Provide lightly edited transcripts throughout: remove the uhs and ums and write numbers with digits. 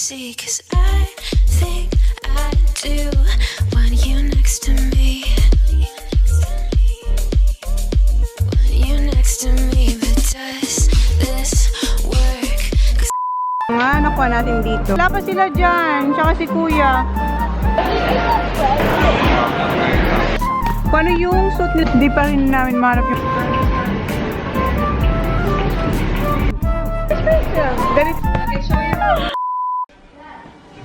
see, 'cause I think I do want you next to me. Want you next to me, but does this work? Nga, nakuha natin dito. Wala pa sila dyan, tsaka si kuya. Kung ano yung suit nito, di pa rin namin mahanap yung... Ganito.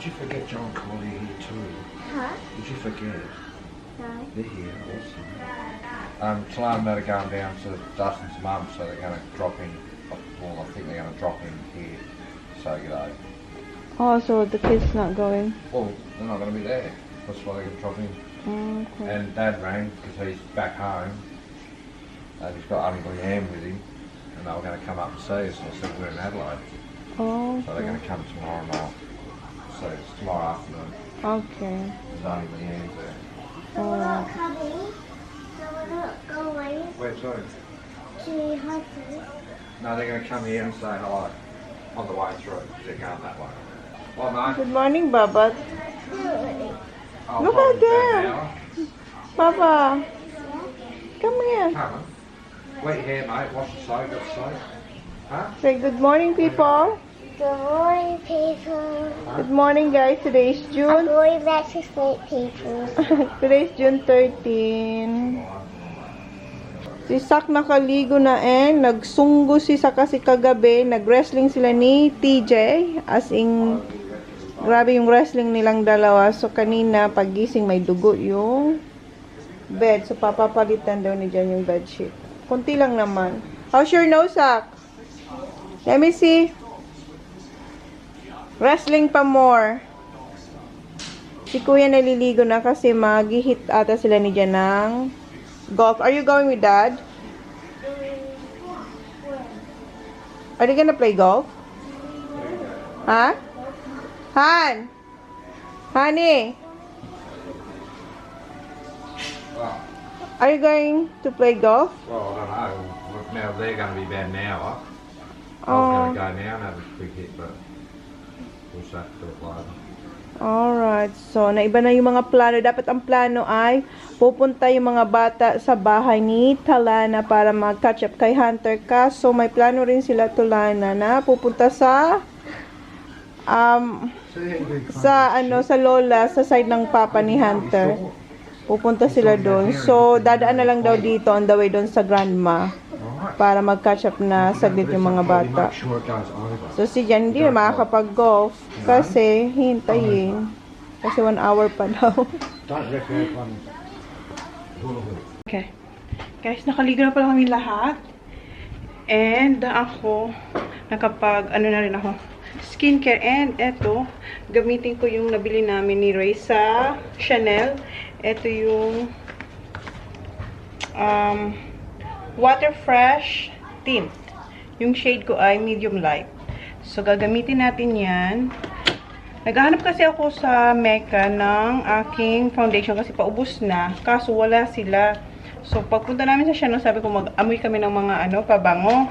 Did you forget John Collie here too? Huh? Did you forget? No. They're here also. Salamaat are going down to Dustin's mum, so they're going to drop in. Well, I think they're going to drop in here. So g'day. Oh, so the kid's not going. Well, they're not going to be there. That's why they're going to drop in. Okay. And Dad rang because he's back home. And he's got Uncle Yam with him, and they were going to come up and see us. And I said we're in Adelaide, Oh, so they're going to come tomorrow night. So it's tomorrow afternoon. okay. There's only Yams there. So we're not coming. So we're not going Where to? to Hudson. No, they're going to come here and say hello on the way through. They're going that way. Well, mate. Good morning, Baba. I'll Look probably at be them. about an hour. Baba, come here. Come on. Wet your hair, mate. Wash the soap. Got the soap. Huh? Say good morning, people. Good morning, people. Good morning, guys. Today is I'm June. going back to sleep, people. Today is June 13. Si Sak nakaligo na nagsunggo si Sak kasi kagabi. Nag-wrestling sila ni TJ. As in, grabe yung wrestling nilang dalawa. So, kanina, pagising, may dugo yung bed. So, papapalitan daw ni Jan yung bedsheet. Kunti lang naman. How's your nose, Sak? Let me see. Wrestling pa more. Si Kuya naliligo na kasi mag-hit ata sila ni Jan ng golf. Are you going with Dad? Are you gonna play golf? Huh? Han! Honey! Well, Are you going to play golf? well, I don't know. Look, now they're going to be about an hour. I was Oh. going to go now and have a quick hit, but we'll just have to do it later. Alright. So, naiba na yung mga plano. Dapat ang plano ay pupunta yung mga bata sa bahay ni Talana para mag-catch up kay Hunter. Kaso, may plano rin sila Talana na pupunta sa sa lola, sa side ng papa ni Hunter. Pupunta sila doon. So, dadaan na lang daw dito on the way doon sa grandma para mag-catch up na saglit yung mga bata. So, si Jan hindi na makakapag-golf kasi hintayin. Kasi 1 hour pa daw. Okay. Guys, nakaligo na pala kami lahat. And ako, na rin ako, skincare. And eto, gamitin ko yung nabili namin ni Ray sa Chanel. Ito yung Water Fresh Tint. Yung shade ko ay medium light. So, gagamitin natin yan. Naghahanap kasi ako sa Mecca ng aking foundation kasi paubos na. Kaso wala sila. So, pagpunta namin sa Chona, sabi ko mag-amoy kami ng mga pabango.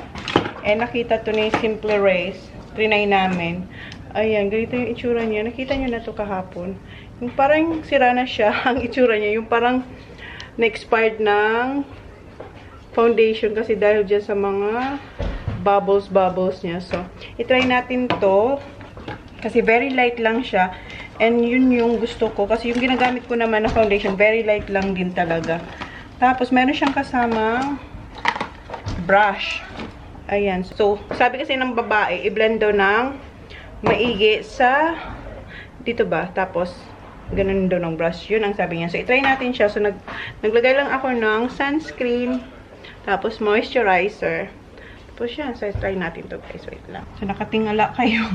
Nakita to ni Simple Race. Trinay namin. Ayan, ganito yung itsura niya. Nakita nyo na to kahapon. Yung parang sira na siya ang itsura niya. Yung parang na-expired ng foundation kasi dahil dyan sa mga bubbles niya. So, itry natin to. Kasi very light lang siya. And yun yung gusto ko. Kasi yung ginagamit ko naman na foundation, very light lang din talaga. Tapos, meron siyang kasamang brush. Ayan. So, sabi kasi ng babae, i-blend daw ng maigi sa dito ba? Tapos, ganun daw ng brush. Yun ang sabi niya. So, itry natin siya. So, naglagay lang ako ng sunscreen. Tapos, moisturizer. Tapos, yan. So, try natin to guys. Wait lang. So, nakatingala kayo.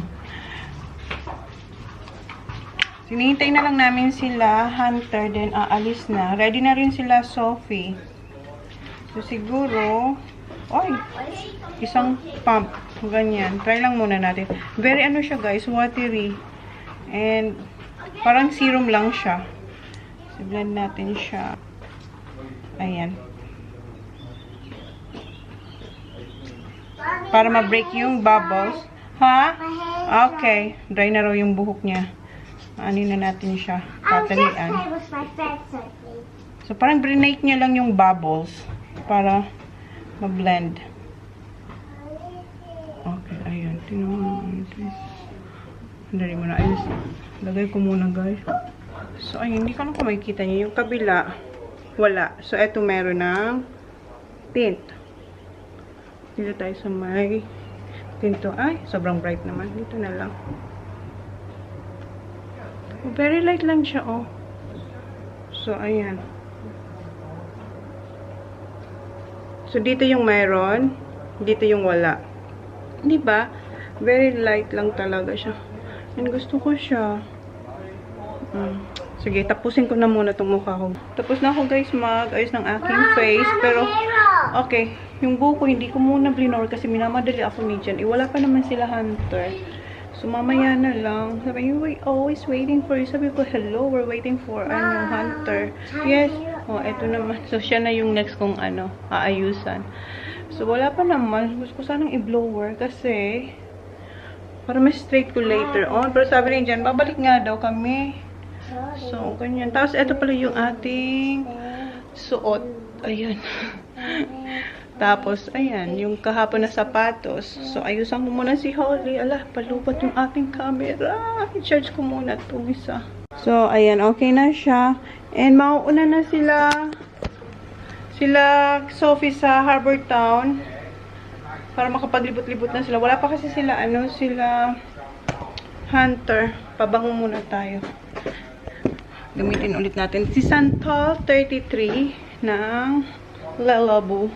Sinihintay na lang namin sila, Hunter, then aalis na. Ready na rin sila, Sophie. So, siguro, isang pump. Ganyan. Try lang muna natin. Very siya guys, watery. And, parang serum lang siya. So, blend natin siya. Ayan. Para ma-break yung bubbles. Ha? My hair is Okay. Dry na raw yung buhok niya. Ano na natin siya? I'll just play Tatalian. with my friends, I think. So, parang brinake niya lang yung bubbles para ma-blend. Okay, ayun. Tingnan mo. Dali mo na. Ayos. Lagay ko muna, guys. So, ayun. Hindi ko lang kung makikita niyo. Yung kabila, wala. So, eto meron ng tint. Dito tayo sa may pinto. Ay, sobrang bright naman. Dito na lang. Very light lang siya, oh. So, ayan. So, dito yung mayroon. Dito yung wala. Di ba? Very light lang talaga siya. And gusto ko siya. Sige, tapusin ko na muna itong mukha ko. Tapos na ako, guys, mag-ayos ng aking face. Pero, okay. Yung buko, hindi ko muna blinor kasi minamadali ako ni Jan. Wala pa naman sila hunter. So, mamaya na lang. Sabi niyo, we're always waiting for you. Sabi ko, hello, we're waiting for, hunter. Yes. Oh, eto naman. So, siya na yung next kong, aayusan. So, wala pa naman. Gusto ko sanang i-blower kasi para may straight ko later on. Pero sabi rin dyan, babalik nga daw kami. So, ganyan. Tapos, eto pala yung ating suot. Ayan. Tapos, ayan, yung kahapon na sapatos. So, ayusan ko muna si Holly. Ala, palupat yung ating camera. I-charge ko muna itong isa. So, ayan, okay na siya. And, mauuna na sila Sophie sa Harbor Town. Para makapaglibot-libot na sila. Wala pa kasi sila, sila hunter. Pabango muna tayo. Gamitin ulit natin. Si Santol 33 ng Lalabu.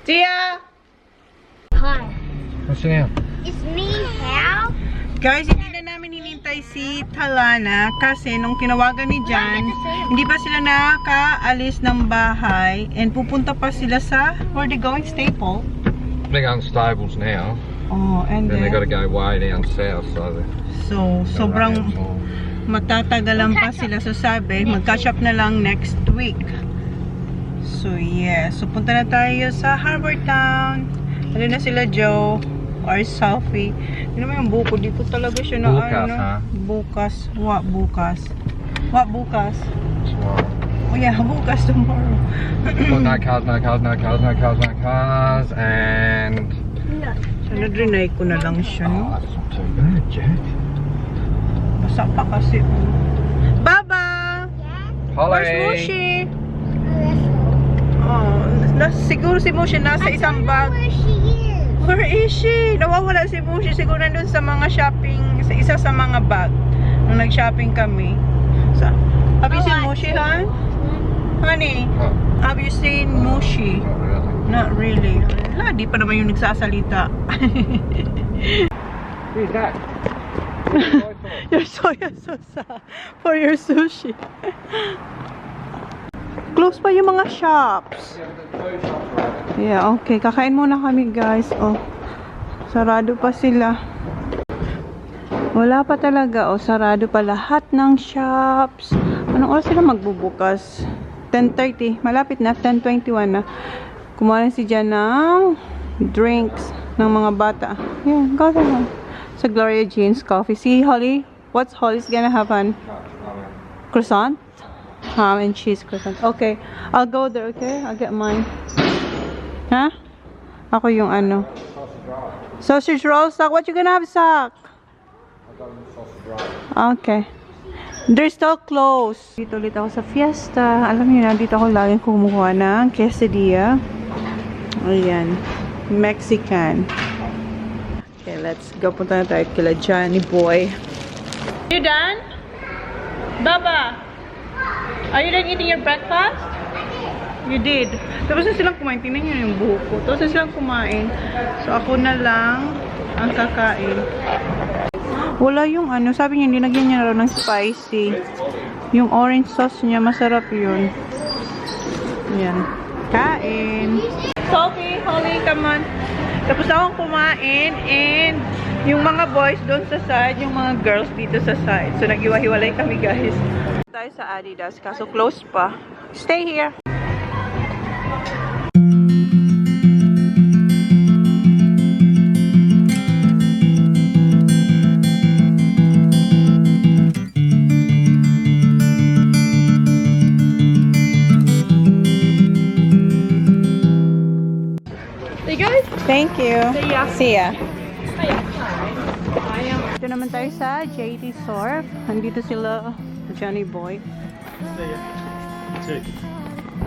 Tia! Hi. What's in here? It's me, Hal. Guys, hindi na namin hinintay si Talana kasi nung tinawagan ni Jan, hindi pa sila nakaalis ng bahay and pupunta pa sila sa, where they going? Staple? They're going stables now. Oh, and Then then, they've got to go way down south, so sobrang matatagalan pa sila. So sabi, mag-catch up na lang next week. So yeah, so punta na tayo sa Harbor Town. Ano na sila Joe or Sophie. Ano naman yung buko dito talaga siya na Bukas, ha? Bukas. What bukas? What bukas? Tomorrow. Oh yeah, bukas tomorrow. Well, no cars, no cars, no cars, no cars, no cars, and... So nadrinay ko na lang siya, Oh, no? that's not too bad, Jack. Basa pa kasi. Baba! Where's Holly! Mushi? Oh, siguro si Mushi nasa isang bag. Where she is. Where is she? Nawawala si Mushi. Siguro nandun sa mga shopping, sa isa sa mga bag. Nung nag-shopping kami. So, have you seen Mushi, hon? Honey, Oh, have you seen Mushi? not really. Not really. Wala, di pa naman yung nagsasalita. Who's that? Your soya sauce for your sushi. Close pa yung mga shops. Yeah, okay. Kakain muna kami, guys. Oh, sarado pa sila. Wala pa talaga. Oh, sarado pa lahat ng shops. Anong oras sila magbubukas? 10:30. Malapit na. 10:21 na. Kumuha na si Jan ng drinks ng mga bata. Yeah, go na. Sa Gloria Jean's Coffee. See, Holly? What's Holly's gonna have on? Croissant? Ham and cheese croissant. Okay. I'll go there, okay? I'll get mine. Huh? Ako yung ano. Sausage roll, Sak. What you gonna have, Sak? Okay. They're still closed. Dito ulit ako sa fiesta. Alam niyo na, dito ako laging kumukuha ng quesadilla. Ayan. Mexican. Okay, let's go. Punta na tayo kila Johnny Boy. You done? Baba! Are you done eating your breakfast? You did. Tapos na silang kumain. Tingnan nyo yung buhok ko. Tapos na silang kumain. So, ako na lang ang kakain. Wala yung ano. Sabi niya, linagyan niya raw ng spicy. Yung orange sauce niya, masarap yun. Yan. Kain. Sophie, Holly, come on. Tapos akong kumain. And yung mga boys doon sa side, yung mga girls dito sa side. So, nag-iwa-hiwalay kami, guys. tayo sa Adidas, kaso close pa. Stay here. Thank you. See ya. Ito naman tayo sa JT Surf. Nandito sila, Johnny Boy.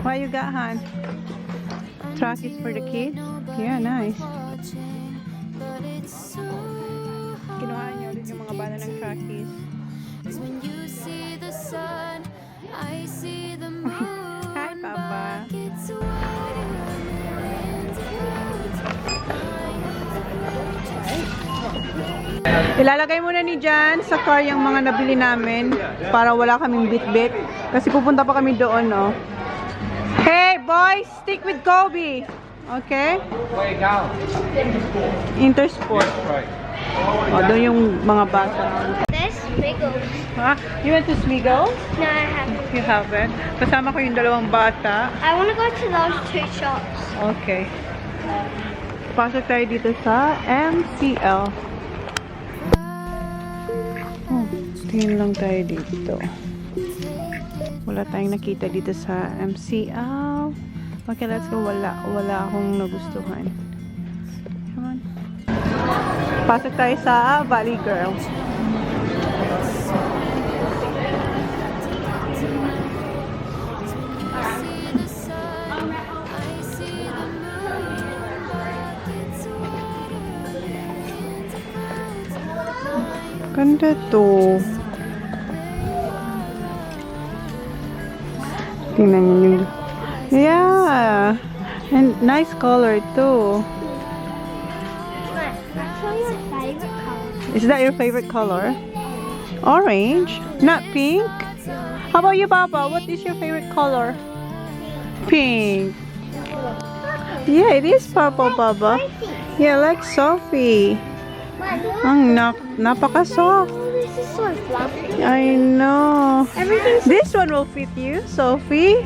What you got, Han? Trackies for the kids? Yeah, nice. Kinuha niyo ulit yung mga bala ng trackies. Hi, Papa. Ilalagay muna ni Jan sa car yung mga nabili namin para wala kaming bit-bit. Kasi pupunta pa kami doon, no? Hey, boys! Stick with Kobe! Okay? Where you going? Intersport. O, doon yung mga bata. This Smiggles. Ha? You went to Smiggles? No, I haven't. You haven't? Kasama ko yung dalawang bata. I want to go to those two shops. Okay. Pasok tayo dito sa MCL. Oh, tingin lang tayo dito. Wala tayong nakita dito sa MCL. Okay, let's go. Wala akong nagustuhan. Come on. Pasok tayo sa Valley Girls. Ganda to. Tingnan nyo yun. Yeah. And nice color too. That's all your favorite color. Is that your favorite color? Orange? Not pink? How about you, Papa? What is your favorite color? Pink. Yeah, it is purple, Baba. Yeah, like Sophie. Ang napaka-soft. This is so fluffy. I know. Everything's This one will fit you, Sophie.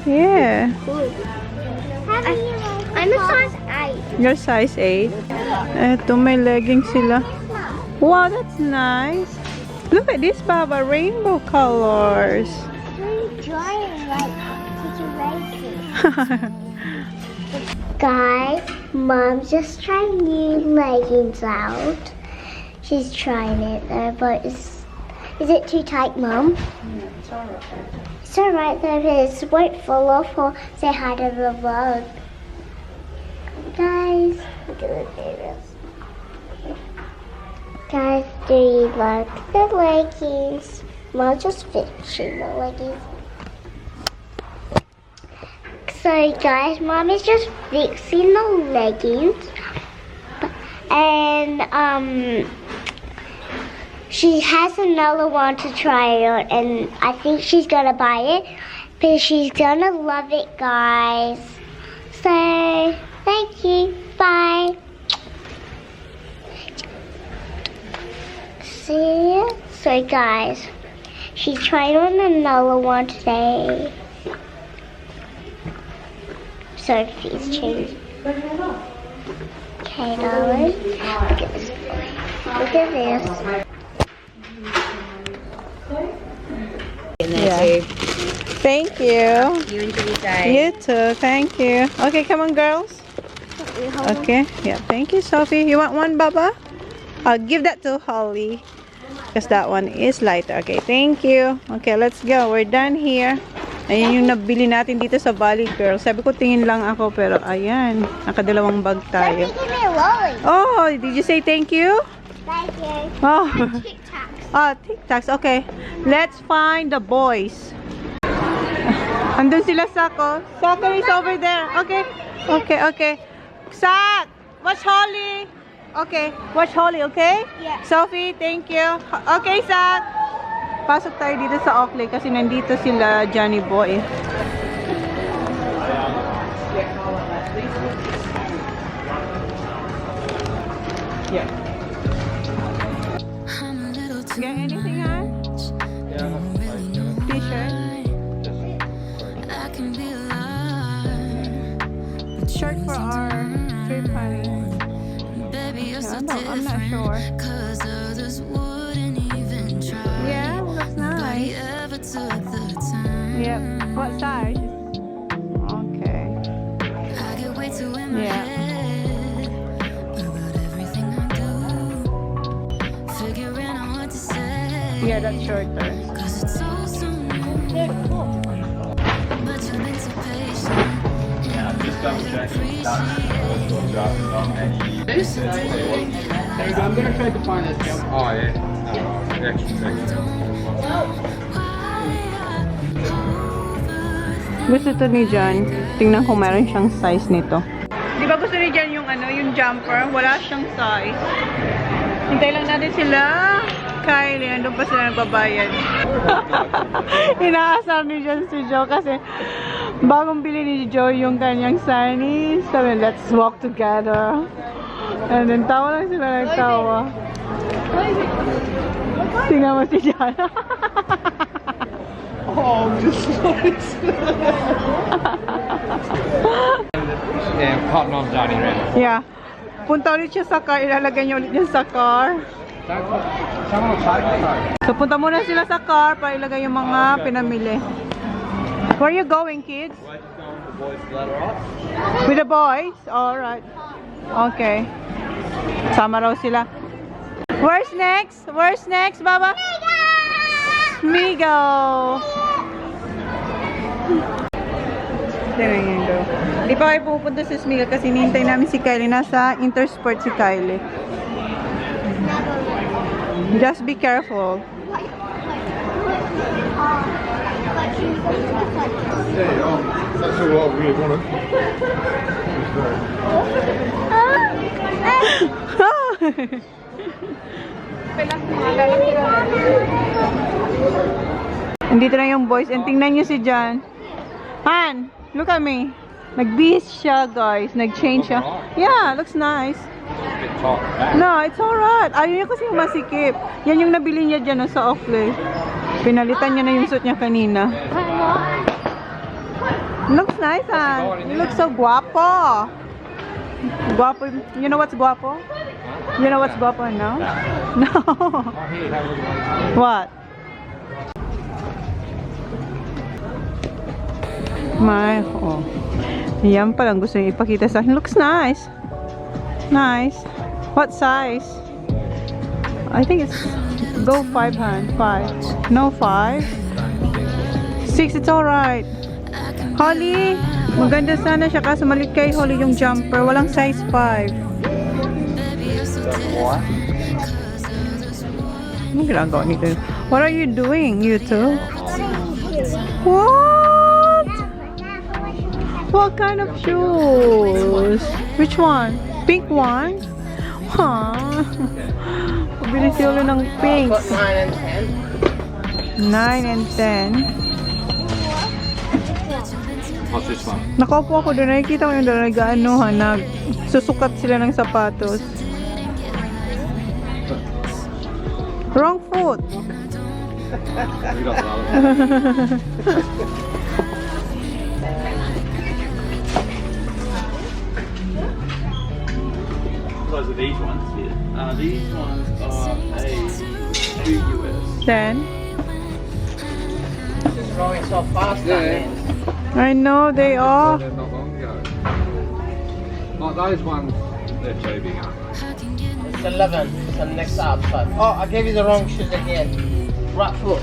Yeah. good. I'm a size 8. Your size 8. Eto, may leggings sila. Wow, that's nice. Look at this, Baba. Rainbow colors. Really drying like situation. Guys, Mom just tried new leggings out. She's trying it though, but is it too tight, Mom? It's alright. It's alright though, it won't fall off or say hi to the vlog. Guys, look at the babies. Guys, do you like the leggings? Mom just fixing the leggings. So guys, Mom is just fixing the leggings. And she has another one to try on, and I think she's gonna buy it because she's gonna love it, guys. So thank you, bye. See ya? So guys, she's trying on another one today. Sophie's changed. Okay, darling. Look at this boy. Look at this. Yeah. Thank you. You enjoy your day. You too. Thank you. Okay, come on, girls. Okay. Yeah. Thank you, Sophie. You want one, Baba? I'll give that to Holly because that one is lighter. Okay. Thank you. Okay, let's go. We're done here. Ayan yung nabili natin dito sa Valley Girl. Sabi ko tingin lang ako pero ayan, nakadalawang bag tayo. Sophie, give me a lolly. Oh, did you say thank you? Thank you. Oh. Tic Tacs. Ah, tic-tacs. Okay. Let's find the boys. Andun sila, Sako. Sako is over there. Okay. Okay, okay. Sak! Watch Holly. Okay. Watch Holly, okay? Yeah. Sophie, thank you. Okay, Sak. Pasok tayo dito sa Oakley kasi nandito sila Johnny Boy. Yeah. I'm a little too Get anything on? Yeah, short for our trip, honey. Baby, you're so I'm not different. sure. 'Cause others wouldn't even try. Yeah, looks nice. Ever took the time. Yep. What size? Okay. I get way too in my Yeah. head about everything I do. Figuring out what to say. Yeah, that's shorter. 'Cause it's so soon. But you've been so patient. Yeah, I'm just double checking. It's done. This? There you go. I'm gonna try to find this. Oh yeah. No, extra. Gusto to ni John. Tingnan ko meron siyang size nito. Di ba gusto ni John yung ano, yung jumper? Wala siyang size. Hintay lang natin sila. Kylie, nandun pa sila nagbabayad. Inaasar ni John si Joe kasi bagong bili ni Joe yung kanyang sarnies. Sabi, let's walk together. And then tawa lang sila nagtawa. Tingnan mo si John. Oh, just nice. Yeah, cotton on Johnny Red. Yeah. Punta ulit siya sa car. Ilalagay niya ulit niya sa car. Someone will take it. So, punta muna sila sa car para ilagay yung mga pinamili. Where are you going, kids? With the boys? Alright. Okay. Sama raw sila. Where's next? Where's next, Baba? Migo! Tingnan niyo daw. Di pa kayo pupunta sa Smigo kasi hinihintay namin si Kylie. Nasa Intersport si Kylie. Just be careful. That's a lot weird, wasn't it? Andito na yung boys. And tingnan nyo si John. Han, look at me. Nag-beast siya, guys. Nag-change siya. Yeah, looks nice. Bit tight back. No, it's alright. Ayaw niya kasi masikip. Yan yung nabili niya dyan sa Oakley. Pinalitan niya na yung suit niya kanina. Looks nice, Han. You look so guapo. Guapo. You know what's guapo? You know what's guapo now? No. Oh, here, have a look at these. What? My, oh. Yan palang gusto niya ipakita sa akin. Looks nice. Nice. What size? I think it's go 5 hand. 5. No 5. 6. It's alright. Holly, maganda sana siya kaso maliit kay Holly yung jumper. Walang size 5. Anong ginagawa nito? What are you doing, you two? What? What kind of shoes? Which one? Pink one? Huh? Pabili si Olo ng pink. 9 and 10. What's this one? Nakaupo ako doon. Nakikita ko yung doon nag-aanuhan. Nagsusukat sila ng sapatos. Wrong foot. We got the other one. Those are these ones here. These ones are a 2 US. 10. It's growing so fast, Yeah. I know they are. They're not long ago. Like those ones, they're too big, aren't they? It's 11. It's the next outside. Oh, I gave you the wrong shoes again. Right foot.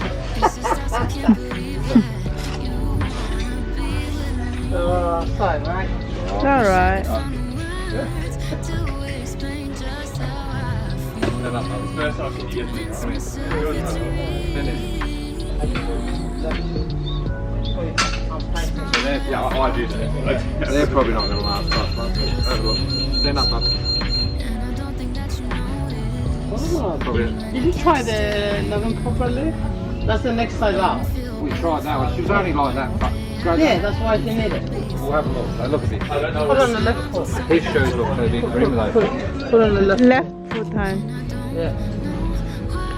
Side, right? It's alright. They're not long. First time can you get me? So they're, yeah, I do that. They're probably not going to last us, but have a look. They're not much. Probably. Did you try the 11 properly? That's the next size out. We tried that one. She was only like that, but go Yeah, that's why you need it. We'll have a look. So look at this. I don't know Put what on the left foot. His shoes look too big for him though. Put on the left. Left foot hand. Yeah.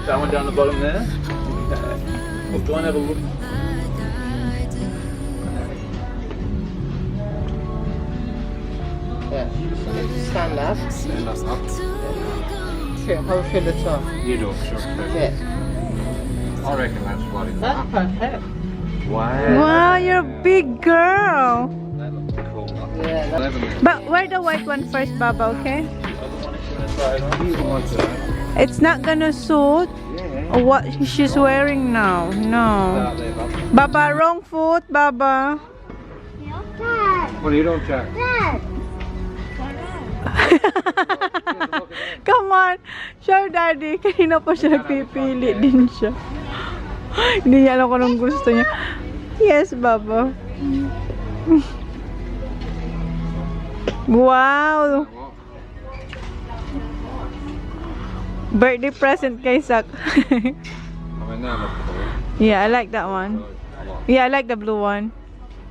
that one down the bottom there. Okay. Well, go and have a look. Stand up. Stand up. Sure, how feel it off? You do it, sure. Yeah. I reckon that's bloody That's perfect. Wow. Wow, you're a big girl. That looks cool. Yeah, that's 11. But wear the white one first, Baba, okay? You want to that? It's not gonna suit Yeah. what she's wearing now. No. Out there, bub. Baba, wrong foot, Baba. Dad, What are you doing, Jack? Dad. Come on. Show daddy. Kanina pa siya nagpipili din siya. Hindi niya alam kung anong gusto niya. Yes, Baba. Wow. Birthday present kay Sak. I mean, that looks cool. Yeah, I like that one. Yeah, I like the blue one.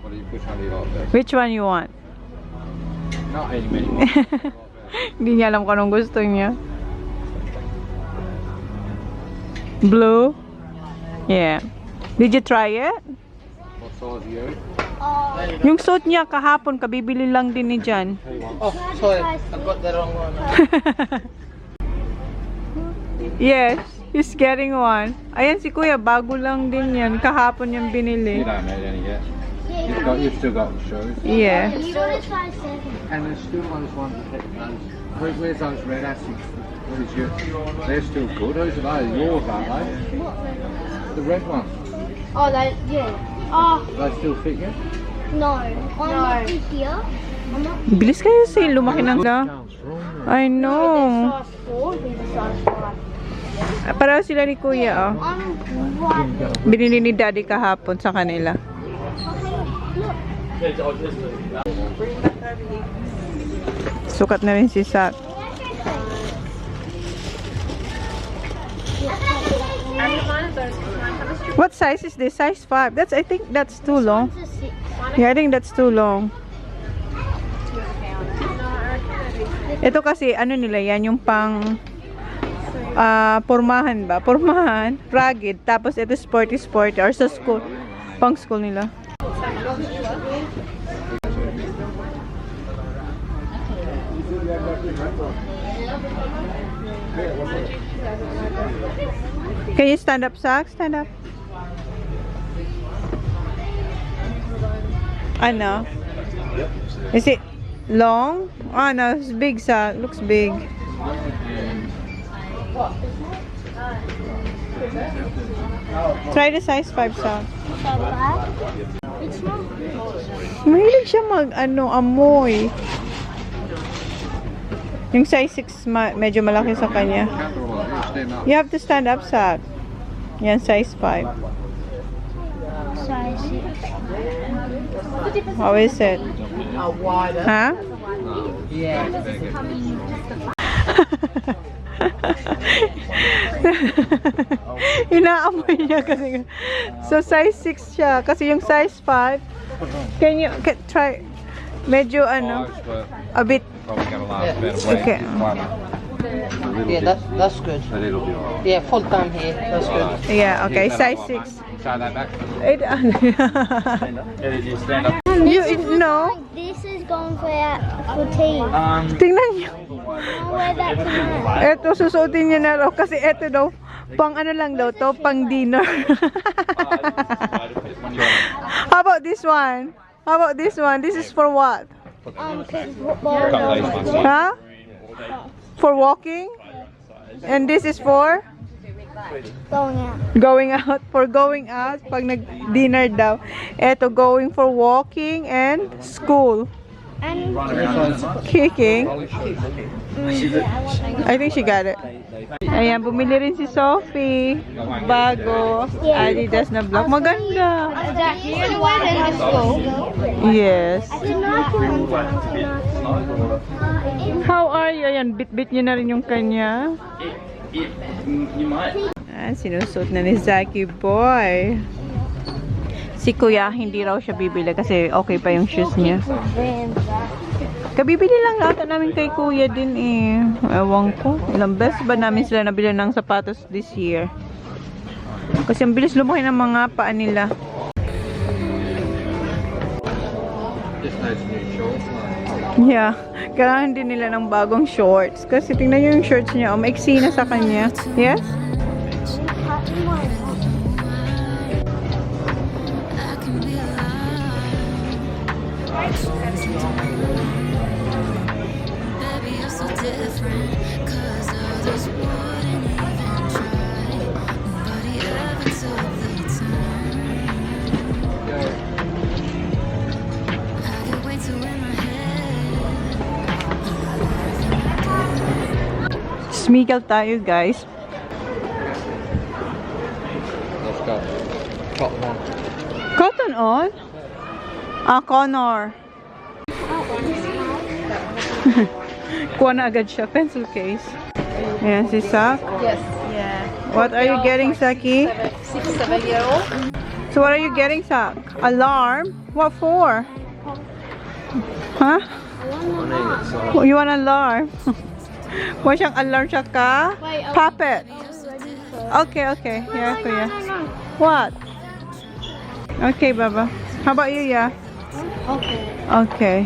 What do you push on the lot there? Which one you want? Not any many. Hindi niya alam kung anong gusto niya. Blue? Yeah. Did you try it? What size are you? Yung suit niya kahapon, kabibili lang din ni Jan. Oh, sorry. I got the wrong one. Yes, he's getting one. Ayan si Kuya, bago lang din yan. Kahapon yung You binili. don't need any yet. You've still got the shoes. Yeah. You want to try 7? And there's still those ones that where's those red Asics? What is your? They're still good. Whose are they? Yours, aren't they? The red ones. Oh, yeah. Oh, They still fit you? no. I'm not here. I'm not Bilis kayo si lumaki ng la. I know. size 4, he's a size 5. Pareho sila ni Kuya, oh. I'm right. Binili ni Daddy kahapon sa kanila. Sukat na rin si Sak. What size is this? Size 5. I think that's too long. It's a 6. Yeah, I think that's too long. Ito kasi, ano nila yan, yung pang pormahan ba? Pormahan, rugged. Tapos ito sporty or sa school. Pang school nila. Can you stand up, Sak? Stand up. Ano? Is it long? Oh no, it's big, Sak. Looks big. Try the size 5, Sak. It's not. Mahilig siya amoy. Yung size 6 medyo malaki sa kanya. Stand up. You have to stand up, Sak. Yan, size 5. Size 6. How is it? Wider. Ha? Yeah. Inaamoy niya kasi. So, size 6 siya. Kasi yung size 5, can you try, medyo a bit. Probably gonna last about a week. Okay. Yeah, that's good. But it'll be alright. Yeah, full time here. That's good. Yeah, okay. Size 6. Show that back. Stand up. You know, This is going for tea. tingnan niyo. I'll wear that tonight. Eto, susuotin niya na raw. Kasi eto daw, pang ano lang daw to, pang dinner. How about this one? How about this one? This is for what? Huh? For walking? And this is for? Going out. Going out. For going out. Pag nag-dinner daw. Eto, going for walking and school. And Kicking. I think she got it. Ayan, bumili rin si Sophie. Bago. Adidas na black. Maganda. you gonna wear them to school? Yes. Tonight. How are you? Ayan, bit-bit niya na rin yung kanya. You might. Sinusuot na ni Zaki boy. Si Kuya, hindi raw siya bibili kasi okay pa yung shoes niya. Kabibili lang ata namin kay Kuya din eh. Ewan ko. Ilang beses ba namin sila nabili ng sapatos this year? Kasi ang bilis lumaki ng mga paa nila. Just nice new shorts. Yeah. Kailangan din nila ng bagong shorts. Kasi tingnan nyo yung shorts niya. Maiksi na sa kanya. Yes? Baby, you're so different, 'cause others wouldn't even try. Nobody ever took the time. I get way too in my head. Smigel tayo, guys. Let's go. Cotton on. Cotton on? Connor. Kuha na agad siya. Pencil case. Ayan, si Sak. Yes. Yeah. What are you getting, Saki? 7-year-old. So what are you getting, Sak? Alarm? What for? Huh? Oh, you want alarm? Huwag siyang alarm siya ka? Puppet. Okay, okay. Yeah, kuya. What? Okay, Baba. How about you, yeah? Okay. Okay.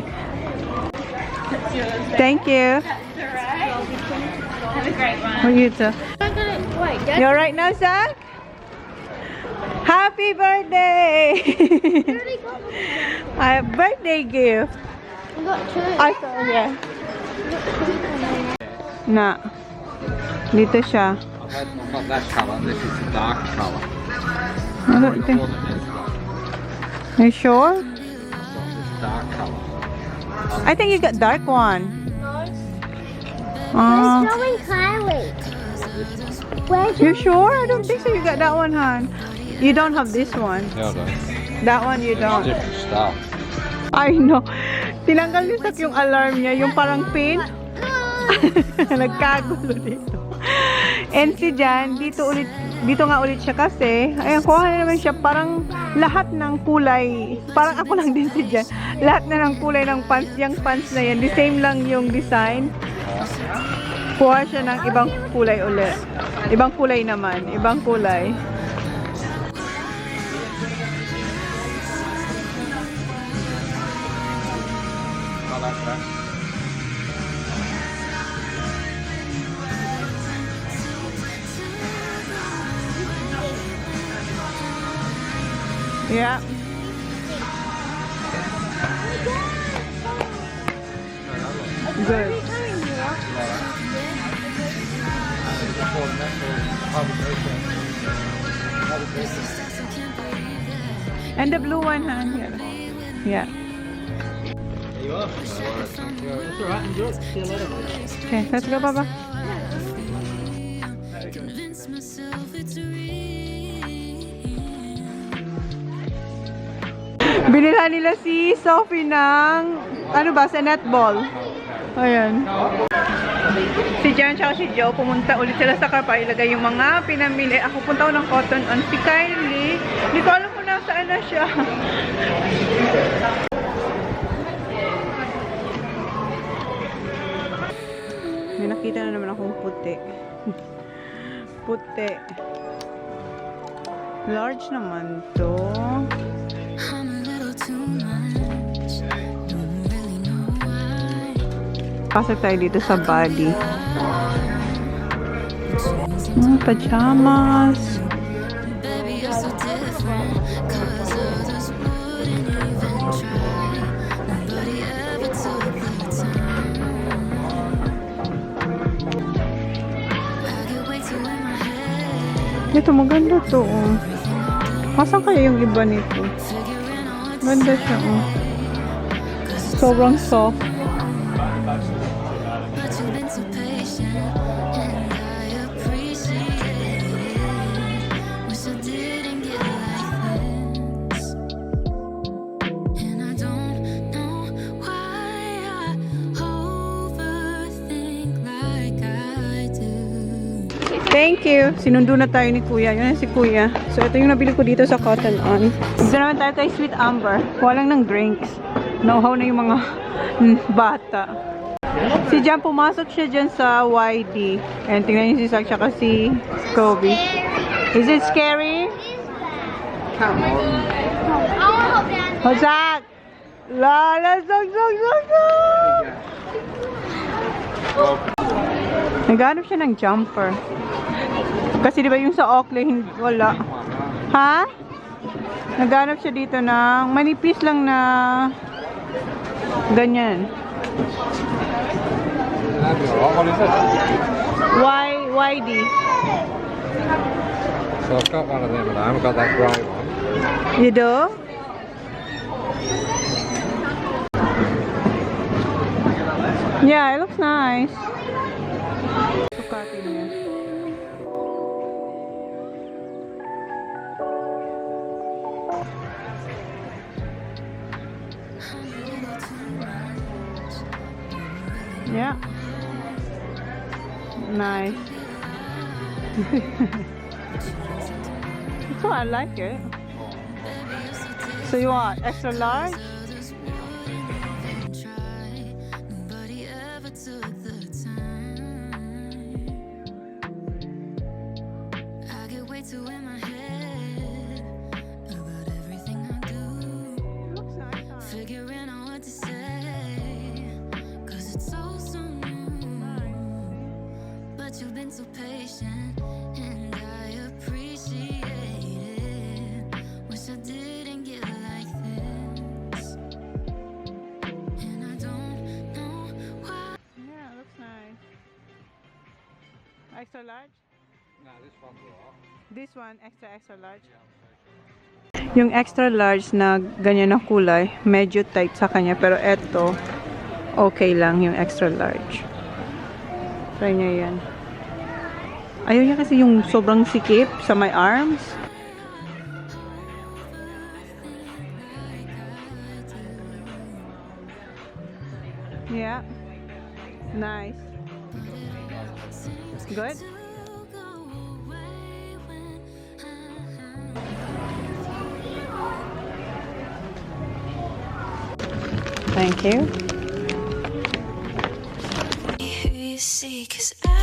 Thank you. Have a great one. For you too. Wait, Dad. You alright now, Zach? Happy birthday! I have birthday gift. I got two. I saw, yeah. Na. Dito siya. I've got that colour. This is the dark colour. I don't think. Are you sure? Dark colour. I think you got dark one. Where's Joe and Kylie? Where's You sure? I don't think so. You got that one, hon. You don't have this one. Yeah, I do. That one you It's don't. different stuff. I know. Tinanggal niyo Sak yung alarm niya, yung parang pin. Nagkagulo dito. And si Jan, dito nga ulit siya kasi, ayan, kuha na naman siya, parang lahat ng kulay, parang ako lang din si Jan, lahat na ng kulay ng pants, yung pants na yan, the same lang yung design. Kuha siya ng ibang kulay ulit. Ibang kulay naman, ibang kulay. Yeah. Good. And the blue one, huh? Yeah. That's alright, enjoy. See you later. Okay, let's go, Baba. Convince myself it's real. Binilhan nila si Sophie ng, ano ba, sa netball. Ayan. Si Jan at si Joe, pumunta ulit sila sa car para ilagay yung mga pinamili. Ako punta ko ng cotton on. Si Kylie, hindi ko alam kung nasaan na siya. May nakita na naman akong puti. Puti. Large naman to. I'm a little too much. Don't really know why. Pasok tayo dito sa body. Pajamas. Baby, you're so different. 'Cause others wouldn't even try. Nobody ever took the time. I get way too in my head. Ito, maganda to. Oh. Masan kaya yung iba nito? Figuring out what to Ganda siya. Oh. Sobrang soft. But you've been so patient, and I appreciate it. Wish I didn't get like this, and I don't know why I overthink like I do. Thank you. Sinundo na tayo ni Kuya. Yun na si Kuya. So, ito yung nabili ko dito sa Cotton On. Dito naman tayo kay Sweet Amber. Kuha lang ng drinks. Nauhaw na yung mga bata. Si Jan, pumasok siya dyan sa YD. And tingnan niyo si Zach tsaka si Kobe. Is it scary? Come on. Oh, Zach! Lala, zog. Naghanap siya ng jumper. Kasi di ba yung sa Oakley, wala. Ha? Naghanap siya dito ng manipis lang na ganyan. What is it? YD. So I've got one of them at home. I've got that grey one. You do? Yeah, it looks nice. Sukatin niya. Yeah. Nice. So I like it. So you want extra large? Nobody ever took the time. I get way too in my head about everything I do. Looks nice, huh? Figuring out what to say, 'cause it's so new. But you've been so patient, and I appreciate it. Wish I didn't get like this, and I don't know why. Yeah, looks nice. Extra large? No, this one's alright. This one, extra large. Yung extra large na ganyan na kulay, medyo tight sa kanya. Pero eto, okay lang yung extra large. Try niya yan. Ayaw niya kasi yung sobrang sikip sa my arms. Yeah. Nice. Good? Thank you. Who you see, 'cause I